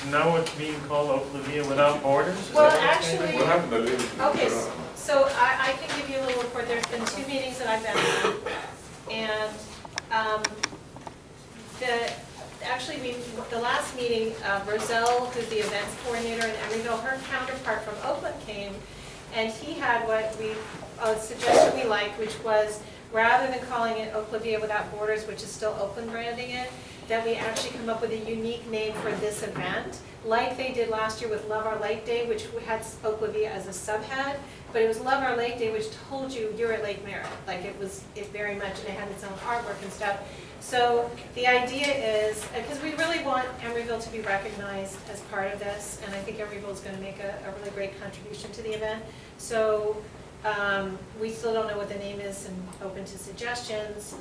Now it's being called Oklavia Without Borders? Is Well, that what it's saying? actually- What happened to Livingston? Okay, so I can give you a little report. There's been 2 meetings that I've been on. And the last meeting, Roselle, who's the events coordinator in Emeryville, her counterpart from Oakland came, and he had what we, a suggestion we liked, which was, rather than calling it Oklavia Without Borders, which is still Oakland branding it, that we actually come up with a unique name for this event, like they did last year with Love Our Lake Day, which had Oklavia as a subhead, but it was Love Our Lake Day, which told you you're at Lake Merritt. Like it very much, and it had its own artwork and stuff. So the idea is, because we really want Emeryville to be recognized as part of this, and I think Emeryville is going to make a really great contribution to the event. So we still don't know what the name is and open to suggestions.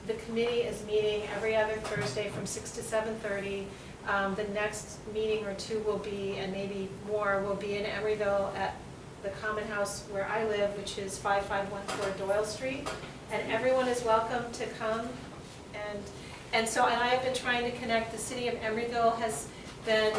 The committee is meeting every other Thursday from 6 to 7:30. The next meeting or 2 will be, and maybe more, will be in Emeryville at the Common House where I live, which is 5514 Doyle Street. And everyone is welcome to come. And so I have been trying to connect. The city of Emeryville has been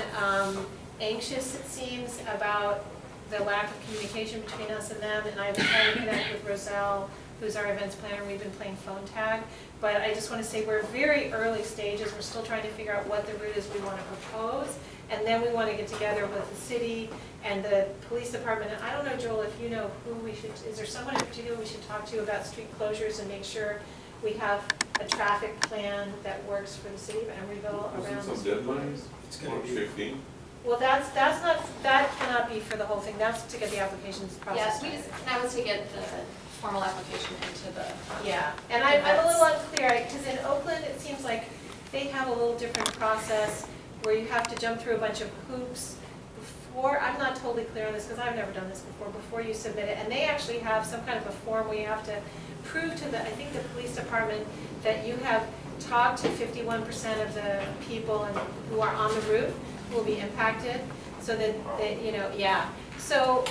anxious, it seems, about the lack of communication between us and them. And I've been trying to connect with Roselle, who's our events planner. We've been playing phone tag. But I just want to say we're very early stages. We're still trying to figure out what the route is we want to propose. And then we want to get together with the city and the police department. And I don't know, Joel, if you know who we should, is there someone in particular we should talk to about street closures and make sure we have a traffic plan that works for the city of Emeryville around Isn't the some street deadlines? closures? It's gonna March be, 15? Well, that cannot be for the whole thing. That's to get the applications processed. Yes, that was to get the formal application into the. Yeah, and I'm a little unclear, because in Oakland, it seems like they have a little different process where you have to jump through a bunch of hoops before, I'm not totally clear on this because I've never done this before you submit it. And they actually have some kind of a form where you have to prove to I think the police department that you have talked to 51% of the people who are on the route who will be impacted, so that, yeah. So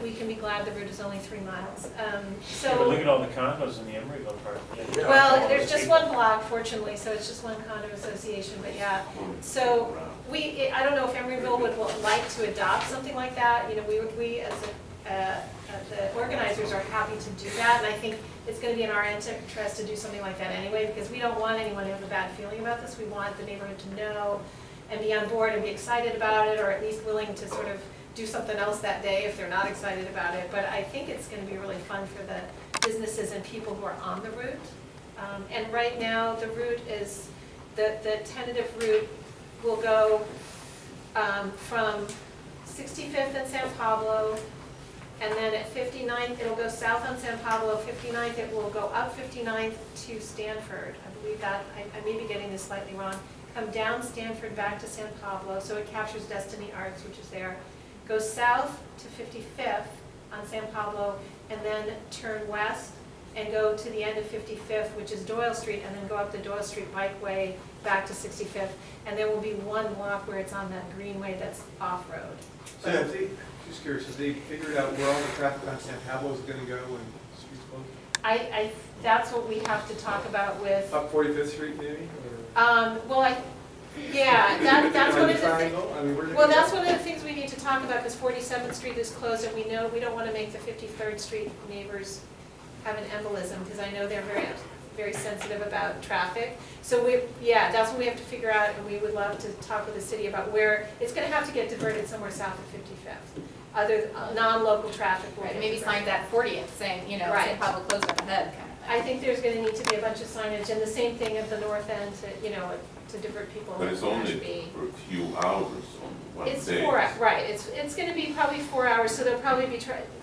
we can be glad the route is only 3 miles. Yeah, but look at all the condos in the Emeryville part. Yeah. Well, there's just one block, fortunately, so it's just one condo association, but yeah. So I don't know if Emeryville would like to adopt something like that. We as the organizers are happy to do that, and I think it's going to be in our interest to do something like that anyway, because we don't want anyone to have a bad feeling about this. We want the neighborhood to know and be on board and be excited about it, or at least willing to sort of do something else that day if they're not excited about it. But I think it's going to be really fun for the businesses and people who are on the route. And right now, the route is, the tentative route will go from 65th and San Pablo, and then at 59th, it'll go south on San Pablo. 59th, it will go up 59th to Stanford. I believe that, I may be getting this slightly wrong. Come down Stanford back to San Pablo, so it captures Destiny Arts, which is there. Go south to 55th on San Pablo, and then turn west and go to the end of 55th, which is Doyle Street, and then go up the Doyle Street Bikeway back to 65th. And there will be one block where it's on that greenway that's off-road. so have they, just curious, have they figured out where all the traffic on San Pablo is gonna go when the street's closed? That's what we have to talk about with, Up 45th Street maybe, or? that's one of the things. Triangle? I mean, where did Well, it that's go? one of the things we need to talk about, because 47th Street is closed, and we know we don't want to make the 53rd Street neighbors have an embolism, because I know they're very, very sensitive about traffic. So that's what we have to figure out, and we would love to talk with the city about where, it's going to have to get diverted somewhere south of 55th. Other, non-local traffic will Right, get maybe diverted. sign that 40th saying, Right. St. Pablo closed up ahead kind of thing. I think there's going to need to be a bunch of signage, and the same thing at the north end to divert people. But it's on only Ashby. for a few hours on one day. It's 4 hours, right, it's going to be probably 4 hours, so they'll probably be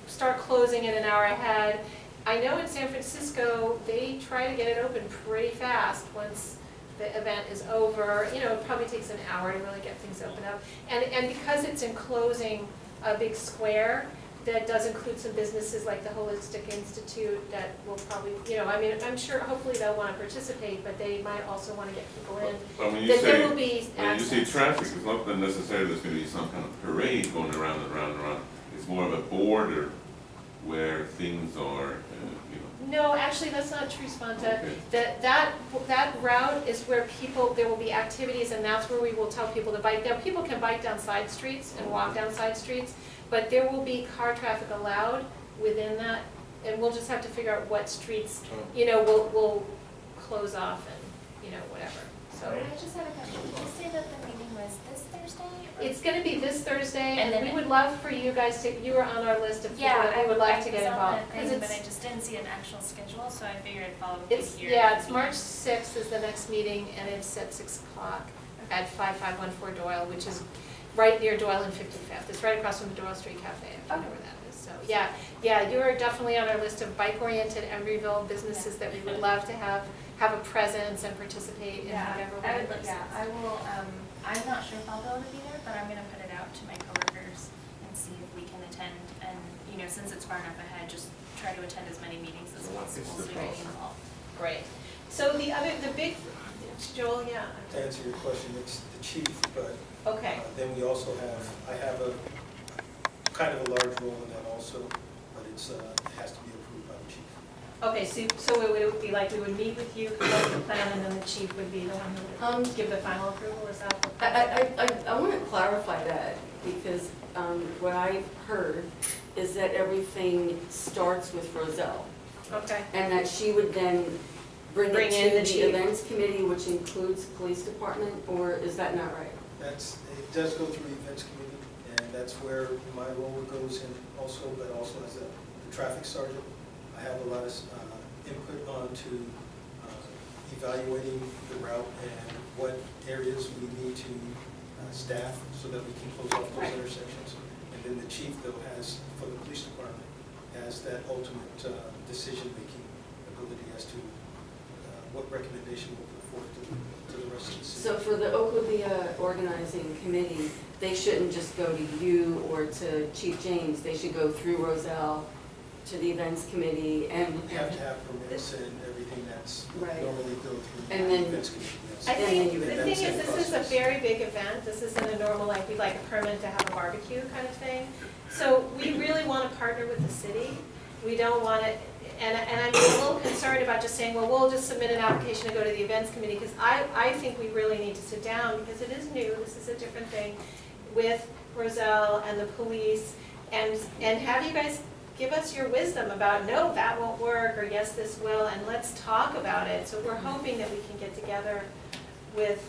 start closing it an hour ahead. I know in San Francisco, they try to get it open pretty fast once the event is over. It probably takes an hour to really get things open up. And because it's enclosing a big square, that does include some businesses like the Holistic Institute that will probably, I'm sure hopefully they'll want to participate, but they might also want to get people in. But when you That there say, will be when you say access. traffic, it's not that necessarily there's gonna be some kind of parade going around and around and around. It's more of a border where things are, No, actually, that's not true, Sponta. Okay. That route is where people, there will be activities, and that's where we will tell people to bike. Now, people can bike down side streets and walk down side streets, but there will be car traffic allowed within that, and we'll just have to figure out what streets, we'll close off and, whatever, so. I just had a question. Did you say that the meeting was this Thursday? Or? It's gonna be this Thursday, And and then we would love for you guys to, you were on our list of people Yeah, that we would like to get involved. I was on the thing, but I just didn't see an actual schedule, so I figured I'd follow up It's, with you. yeah, it's March 6th is the next meeting, and it's at 6 o'clock at 5514 Doyle, which is right near Doyle and 55th. It's right across from the Doyle Street Cafe, if you know where that is. So, yeah, you are definitely on our list of bike-oriented Emeryville businesses that we would love to have a presence and participate in whatever way. I will, I'm not sure if I'll be able to be there, but I'm gonna put it out to my coworkers and see if we can attend. And, since it's far enough ahead, just try to attend as many meetings as possible so we can be involved. Great. So the big, Joel, yeah. To answer your question, it's the chief, but Okay. then we also I have a kind of a large role in that also, but it has to be approved by the chief. Okay, so it would be like we would meet with you, come up with the plan, and then the chief would be the one who would give the final approval, is that the plan? I want to clarify that, because what I've heard is that everything starts with Roselle, Okay, and that she would then bring Bring it in to the the chief. events committee, which includes police department, or is that not right? It does go through the events committee, and that's where my role goes in also, but also as the traffic sergeant. I have a lot of input onto evaluating the route and what areas we need to staff so that we can close off those Right. intersections. And then the chief, though, for the police department, has that ultimate decision-making ability as to what recommendation we'll put forward to the rest of the city. So for the Oklavia organizing committee, they shouldn't just go to you or to Chief James, they should go through Roselle to the events committee and. We have to have permits and everything that's Right. normally go through And the then- events committee. Yes. I And then think you the would- thing is, Same this is a process. very big event, this isn't a normal, like, we'd like a permit to have a barbecue kind of thing. So we really want to partner with the city, we don't want to, and I'm a little concerned about just saying, well, we'll just submit an application to go to the events committee, because I think we really need to sit down, because it is new, this is a different thing, with Roselle and the police, and have you guys give us your wisdom about, no, that won't work, or yes, this will, and let's talk about it. So we're hoping that we can get together with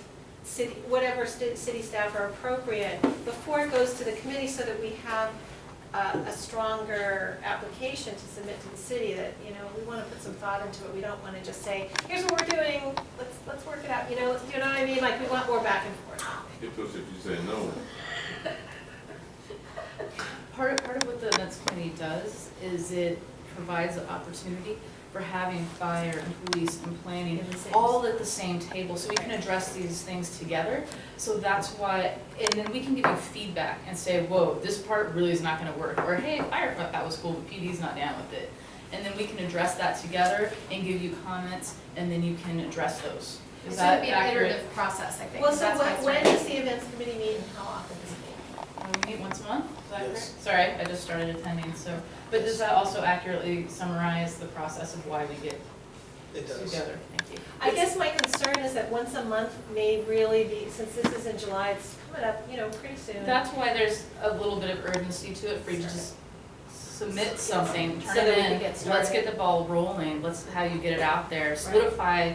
whatever city staff are appropriate before it goes to the committee, so that we have a stronger application to submit to the city that, we want to put some thought into it. We don't want to just say, here's what we're doing, let's work it out, do you know what I mean? Like, we want more back and forth. If you say no, Part of what the events committee does is it provides an opportunity for having fire and police and planning In the same- all at the same table, so we can address these things together. So that's why, and then we can give you feedback and say, whoa, this part really is not gonna work, or hey, fire thought that was cool, but PD's not down with it. And then we can address that together and give you comments, and then you can address those. Is It's that gonna be an accurate? iterative process, I think. Well, so That's why it's when right. does the events committee meet and how often does it meet? We meet once a month, is that Yes. correct? Sorry, I just started attending, so, but does that also accurately summarize the process of why we get It does. together? Thank you. I guess my concern is that once a month may really be, since this is in July, it's coming up, pretty soon. That's why there's a little bit of urgency to it, for you to just submit something, So turn that we it can in, get let's started. get the ball rolling, let's have you get it out there, solidify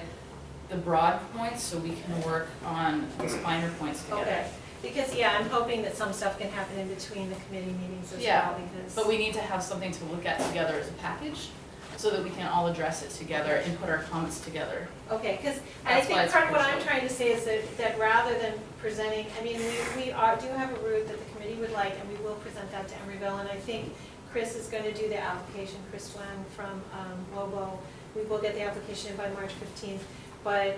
the broad points so we can work on those finer points together. Okay, because, I'm hoping that some stuff can happen in between the committee meetings as Yeah, well, because. But we need to have something to look at together as a package, so that we can all address it together and put our comments together. Okay, because I That's why think it's part of what I'm crucial. trying to say is that rather than presenting, we do have a route that the committee would like, and we will present that to Emeryville, and I think Chris is going to do the application, Chris Wang from Lobo. We will get the application in by March 15th, but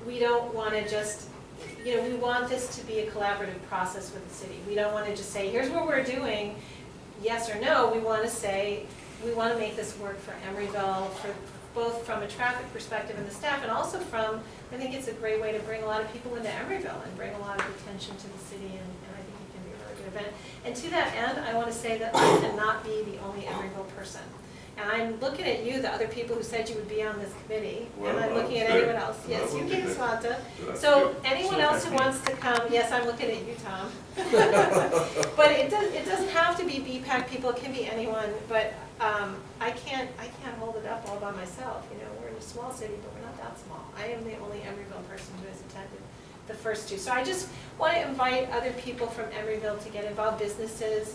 we don't want to just, we want this to be a collaborative process with the city. We don't want to just say, here's what we're doing, yes or no. We want to say, we want to make this work for Emeryville, both from a traffic perspective and the staff, and also from, I think it's a great way to bring a lot of people into Emeryville and bring a lot of attention to the city, and I think it can be a really good event. And to that end, I want to say that I cannot be the only Emeryville person. And I'm looking at you, the other people who said you would be on this committee, and Well, I'm looking at I was anyone there. else. I Yes, will you be came, there. Swanta. that's So good. anyone So else who thank you. wants to come, yes, I'm looking at you, Tom. But it doesn't have to be BPAC people, it can be anyone, but I can't hold it up all by myself, you know, we're in a small city, but we're not that small. I am the only Emeryville person who has attended the first two. So I just want to invite other people from Emeryville to get involved, businesses,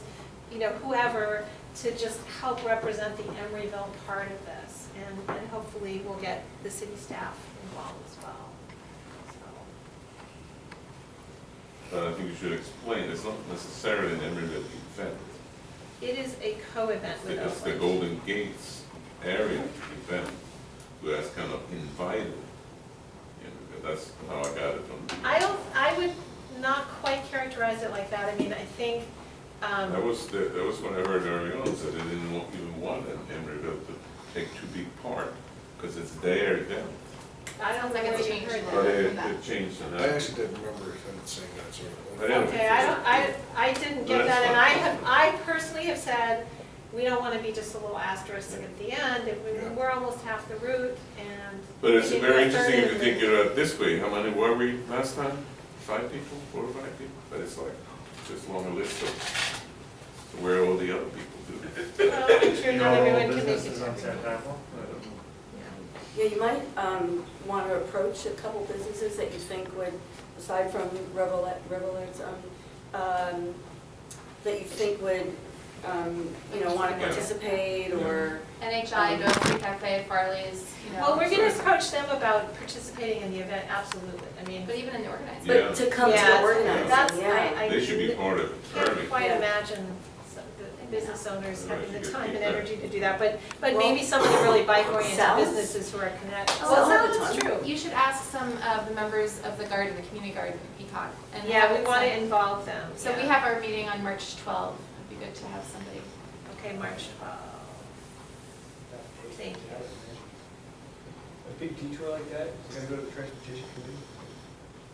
you know, whoever, to just help represent the Emeryville part of this. And hopefully we'll get the city staff involved as well. So. But I think you should explain, it's not necessarily an Emeryville event. It is a co-event with It's the Oakland. Golden Gates area event, who has kind of invited. That's how I got it from. I would not quite characterize it like that. I mean, I think, That was what I heard early on, said they didn't even want Emeryville to take too big part, because it's their event. I don't Sounds know like where it's you changed heard a But little. that. it changed the I actually didn't remember him saying that, so. Okay, I didn't get that, and I personally have said, we don't want to be just a little asterisk at the end, we're almost half the route, and. But it's maybe very a third interesting if of you the- think it this way. How many were we last time? 5 people, 4 or 5 people? But it's like, just a longer list of where all the other people do. Well, I'm sure You not know, everyone can make it businesses to on everyone. Sand Apple? Yeah, you might want to approach a couple businesses that you think would, aside from Reveillettes, that you think would, want to participate or. NHI, Douglas Cafe, Farley's, you know. Well, we're gonna approach them about participating in the event, absolutely, I mean, But even in the organizing. Yeah. But to come to Yeah, the organizing, that's, yeah. I They should be part of it. can't early. quite Yeah. imagine the business owners Right, having you the could time keep and that. energy to do that, but Well, maybe some of the really bike-oriented Sal's- businesses who are connected. Sal's Well, all the Sal's is time. true. You should ask some of the members of the garden, the community garden, Peacock. And Yeah, have we it want to sent. involve them. So we yeah. have our meeting on March 12th. It'd be good to have somebody. Okay, March 12th. Thank you. A big detour like that, is gonna go to the transportation committee?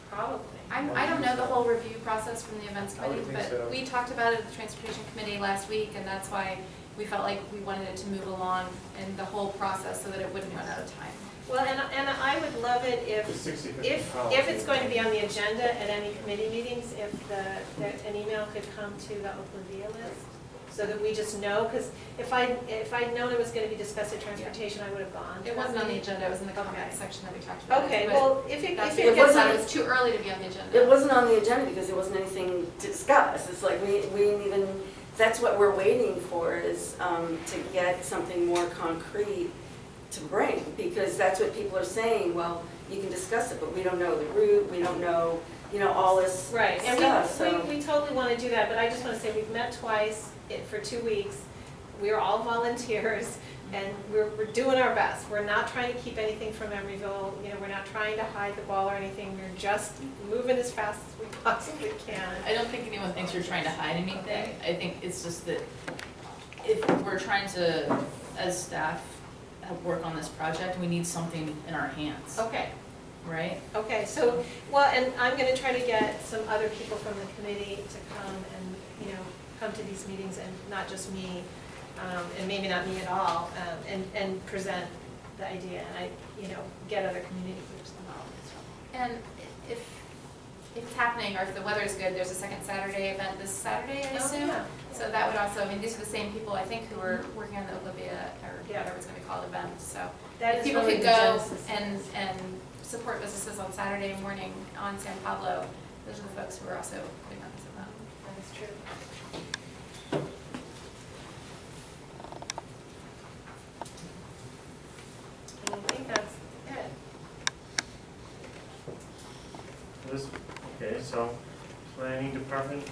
Probably. I don't know the whole review process from the events I would committee, think so. but we talked about it at the transportation committee last week, and that's why we felt like we wanted it to move along in the whole process so that it wouldn't run out of time. Well, and I would love it The if 60/50 if policy. it's going to be on the agenda at any committee meetings, if an email could come to the Oklavia list, so that we just know, because if I'd known it was going to be discussed at transportation, I would have gone. to It that wasn't on the meeting. agenda, it was in the comment Okay. section that we talked about. Okay, but well, if it that's if because it gets it on, was too early to be on the agenda. It wasn't on the agenda because there wasn't anything to discuss. It's like we didn't even, that's what we're waiting for is to get something more concrete to bring. Because that's what people are saying, well, you can discuss it, but we don't know the route, we don't know, all this right, and stuff, so. we totally want to do that, but I just want to say, we've met twice for 2 weeks. We're all volunteers, and we're doing our best. We're not trying to keep anything from Emeryville, we're not trying to hide the ball or anything. We're just moving as fast as we possibly can. I don't think anyone thinks you're trying to hide anything. Okay. I think it's just that if we're trying to, as staff, work on this project, we need something in our hands, Okay, right? okay, so, well, and I'm going to try to get some other people from the committee to come and, come to these meetings, and not just me, and maybe not me at all, and present the idea, and get other community groups involved as well. And if it's happening, or if the weather's good, there's a second Saturday event this Saturday, I Oh, assume. yeah. So that would also, these are the same people, I think, who are working on the Oklavia, or Yeah. whatever it's gonna be called, event, so. That If is people really could the go genesis. and support businesses on Saturday morning on San Pablo, those are the folks who are also putting on this event. That is true. And I think that's it. Okay, so planning department